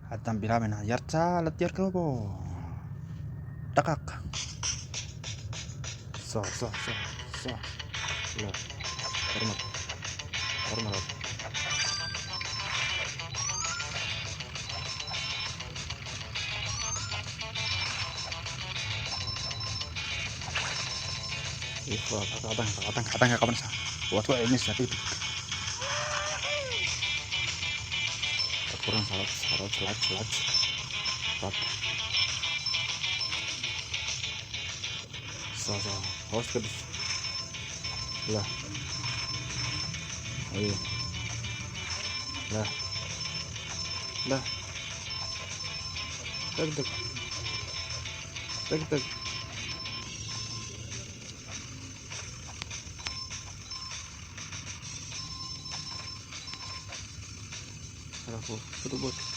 At ang bilamin na yarta latiar kelobo. Takak. So. Lo. Hormat. Hormat. Ifa kadang kapan sa. Waktu ini satu. Kurang salat. So. Harus ke. Lah. Ayo. Lah. Tek. Aku, betul.